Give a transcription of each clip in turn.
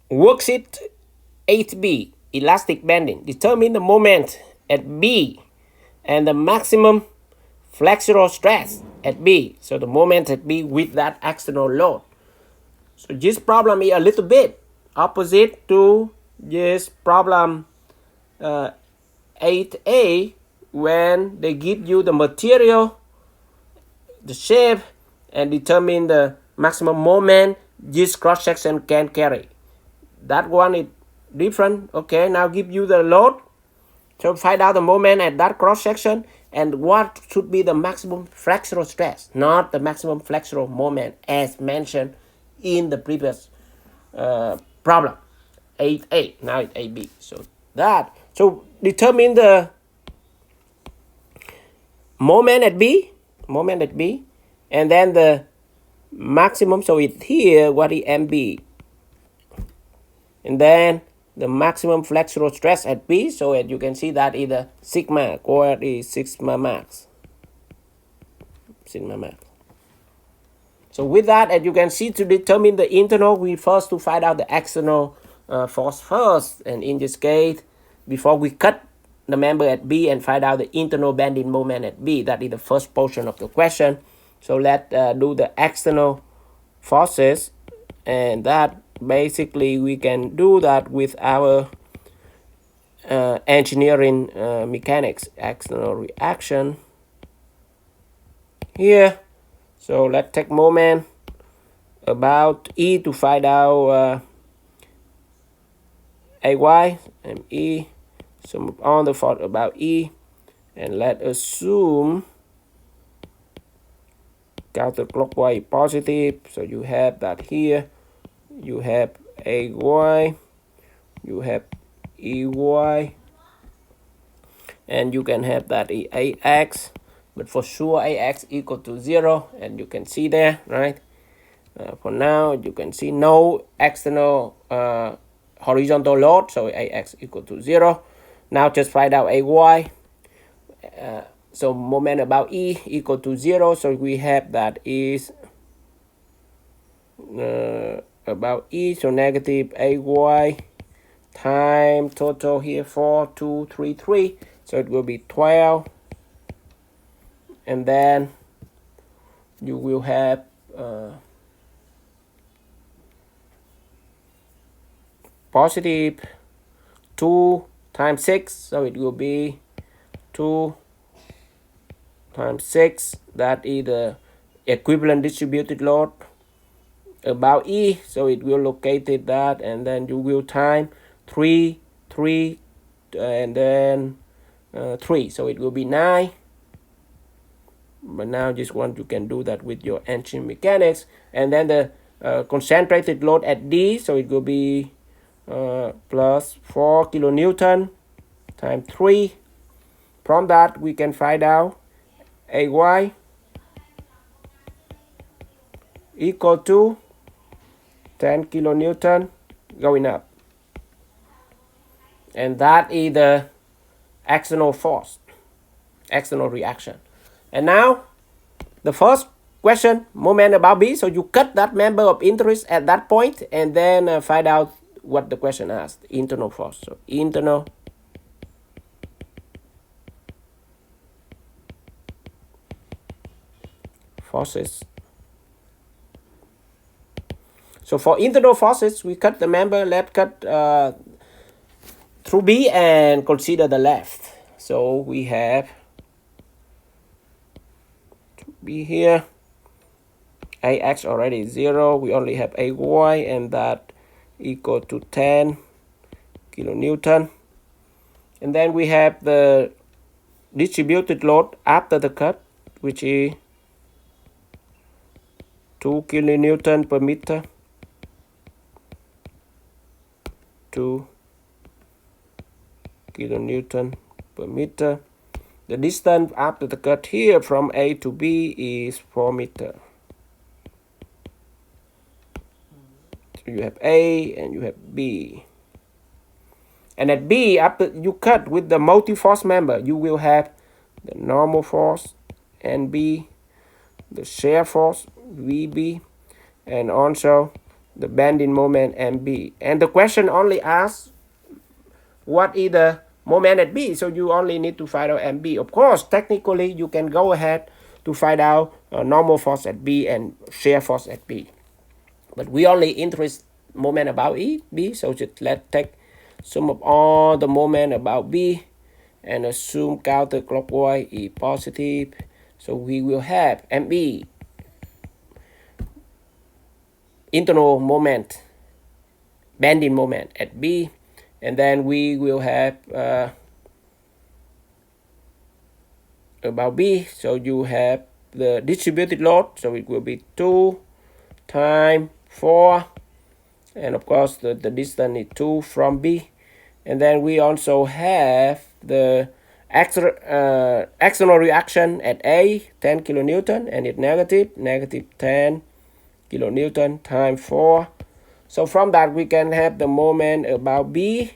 Worksheet 8B, elastic bending. Determine the moment at B and the maximum flexural stress at B. So the moment at B with that external load. So this problem is a little bit opposite to this problem 8A, when they give you the material, the shape, and determine the maximum moment this cross section can carry. That one is different. Okay, now give you the load, so find out the moment at that cross section and what should be the maximum flexural stress, not the maximum flexural moment as mentioned in the previous problem 8A. Now it's 8B. So determine the moment at B, and then the maximum. So it's here, what is MB, and then the maximum flexural stress at B. So as you can see, that is the sigma, or the sigma max. So with that, as you can see, to determine the internal, we first to find out the external force first. And in this case, before we cut the member at B and find out the internal bending moment at B, that is the first portion of the question. So let's do the external forces, and that basically we can do that with our engineering mechanics external reaction here. So let's take moment about E to find out AY and E. So move on the force about E, and let's assume counterclockwise positive. So you have that here. You have AY, you have EY, and you can have that AX, but for sure AX equal to 0, and you can see there, right? For now, you can see no external horizontal load, so AX equal to 0. Now just find out AY. So moment about E equal to 0, so we have that is about E, so negative AY time total here 4, 2, 3, 3, so it will be 12, and then you will have positive 2 times 6, so it will be 2 times 6, that is the equivalent distributed load about E, so it will locate it that, and then you will time 3, 3, and then 3, so it will be 9. But now this one you can do that with your engine mechanics, and then the concentrated load at D, so it will be plus 4 kilonewton times 3. From that we can find out AY equal to 10 kilonewton going up, and that is the external force, external reaction. And now the first question, moment about B, so you cut that member of interest at that point, and then find out what the question asked, internal force. So internal forces. So for internal forces, we cut the member. Let's cut through B and consider the left. So we have B here. AX already 0. We only have AY, and that equal to 10 kilonewton. And then we have the distributed load after the cut, which is 2 kilonewton per meter. 2 kilonewton per meter. The distance after the cut here from A to B is 4 meters. So you have A and you have B. And at B, after you cut with the multi-force member, you will have the normal force NB, the shear force VB, and also the bending moment MB. And the question only asks what is the moment at B, so you only need to find out MB. Of course, technically you can go ahead to find out normal force at B and shear force at B, but we only interest moment about B, so just let's take sum of all the moment about B and assume counterclockwise is positive, so we will have MB, internal moment, bending moment at B, and then we will have about B, so you have the distributed load, so it will be 2 times 4, and of course the distance is 2 from B, and then we also have the external reaction at A, 10 kilonewton, and it's negative 10 kilonewton times 4. So from that we can have the moment about B,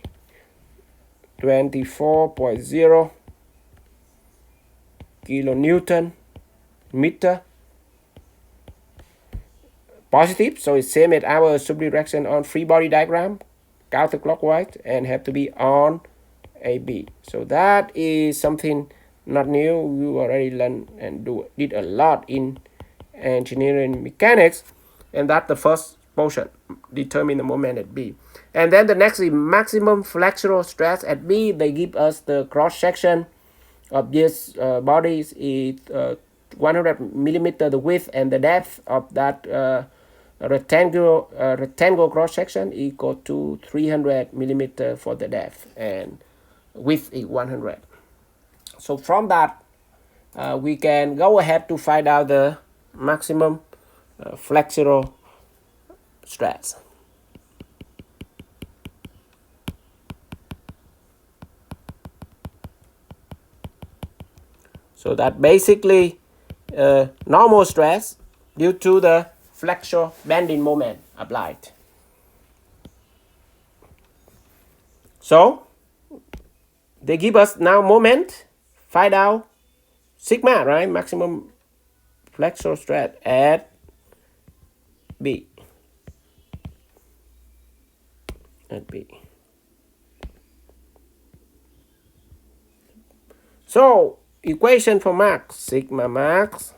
24.0 kilonewton meter positive, so it's same as our subdirection on free body diagram, counterclockwise, and have to be on AB. So that is something not new. You already learned and did a lot in engineering mechanics, and that's the first portion, determine the moment at B. And then the next is maximum flexural stress at B. They give us the cross section of this bodies is 100 millimeter the width, and the depth of that rectangle cross section equal to 300 millimeter for the depth, and width is 100. So from that we can go ahead to find out the maximum flexural stress. So that basically normal stress due to the flexural bending moment applied. So they give us now moment, find out sigma, right? Maximum flexural stress at B. At B. So equation for max, sigma max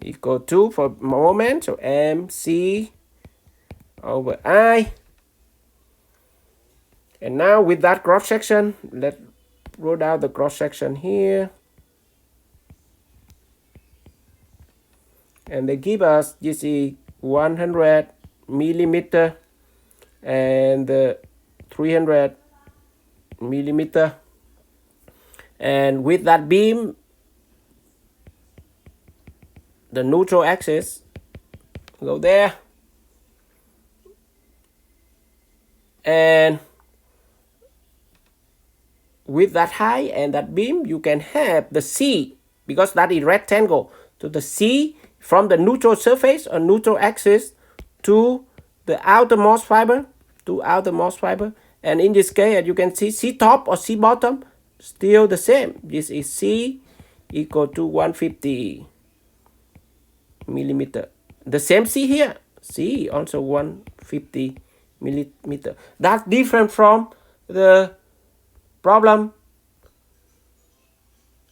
equal to, for moment, so MC over I. And now with that cross section, let's roll out the cross section here. And they give us this is 100 millimeter and 300 millimeter. And with that beam, the neutral axis go there, and with that height and that beam you can have the C, because that is rectangle, to the C from the neutral surface or neutral axis to the outermost fiber, and in this case, as you can see, C top or C bottom still the same. This is C equal to 150 millimeter. The same C here, C also 150 millimeter. That's different from the problem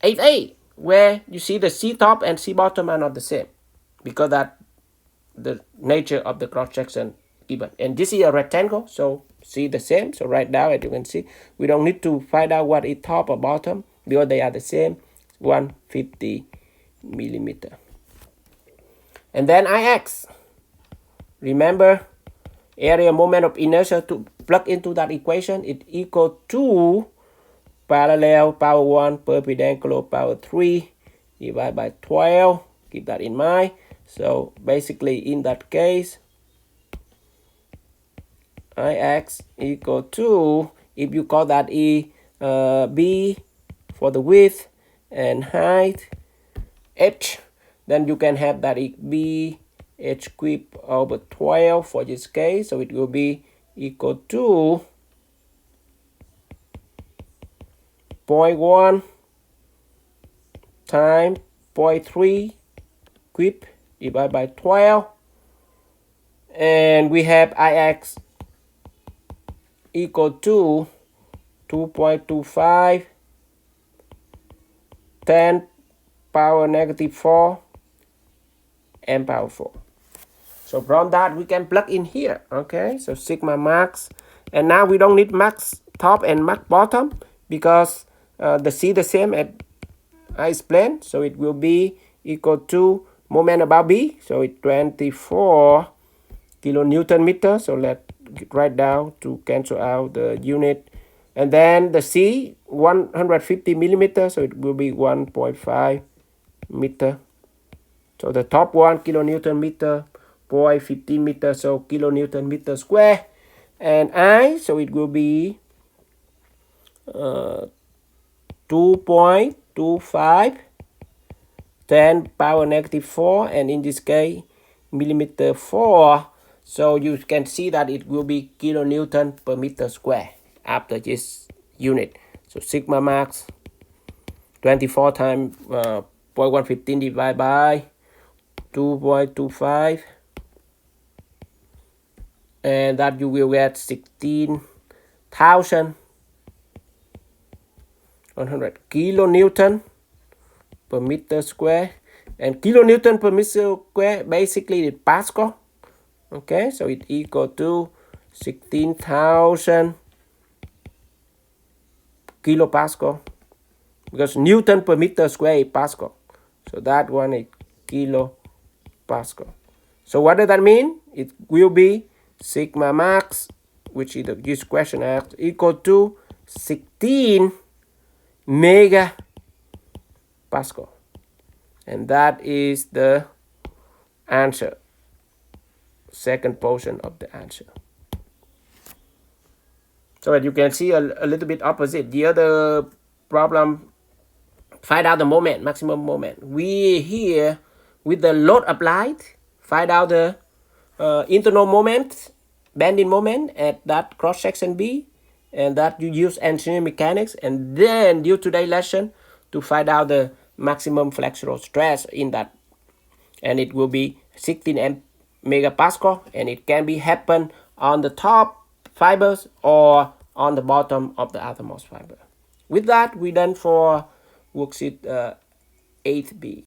8a, where you see the C top and C bottom are not the same, because that the nature of the cross section given. And this is a rectangle, so see the same. So right now, as you can see, we don't need to find out what is top or bottom because they are the same, 150 millimeter. And then Ix, remember area moment of inertia, to plug into that equation, it equal to parallel power 1 perpendicular power 3 divided by 12. Keep that in mind. So basically in that case, Ix equal to, if you call that E, B for the width and height, H, then you can have that B H cubed over 12 for this case. So it will be equal to 0.1 times 0.3 cubed divided by 12. and we have Ix equal to 2.25 10 power negative 4 m power 4. So from that we can plug in here. Okay, so sigma max, and now we don't need max top and max bottom because the C the same as I explained, so it will be equal to moment about B, so it's 24 kilonewton meter. So let's write down to cancel out the unit, and then the C 150 millimeter, so it will be 1.5 meter. So the top one kilonewton meter, 0.15 meter, so kilonewton meter square, and I, so it will be 2.25 10 power negative 4, and in this case millimeter 4. So you can see that it will be kilonewton per meter square after this unit. So sigma max 24 times 0.115 divided by 2.25, and that you will get 16,100 kilonewton per meter square, and kilonewton per meter square basically is Pascal. Okay, so it equal to 16,000 kilopascal, because Newton per meter square is Pascal, so that one is kilopascal. So what does that mean? It will be sigma max, which is this question asks, equal to 16 megapascal, and that is the answer, second portion of the answer. So as you can see, a little bit opposite the other problem. Find out the moment, maximum moment. We here with the load applied, find out the internal moment, bending moment at that cross section B, and that you use engineering mechanics, and then due to today's lesson to find out the maximum flexural stress in that, and it will be 16 megapascal, and it can be happen on the top fibers or on the bottom of the outermost fiber. With that, we done for worksheet 8B.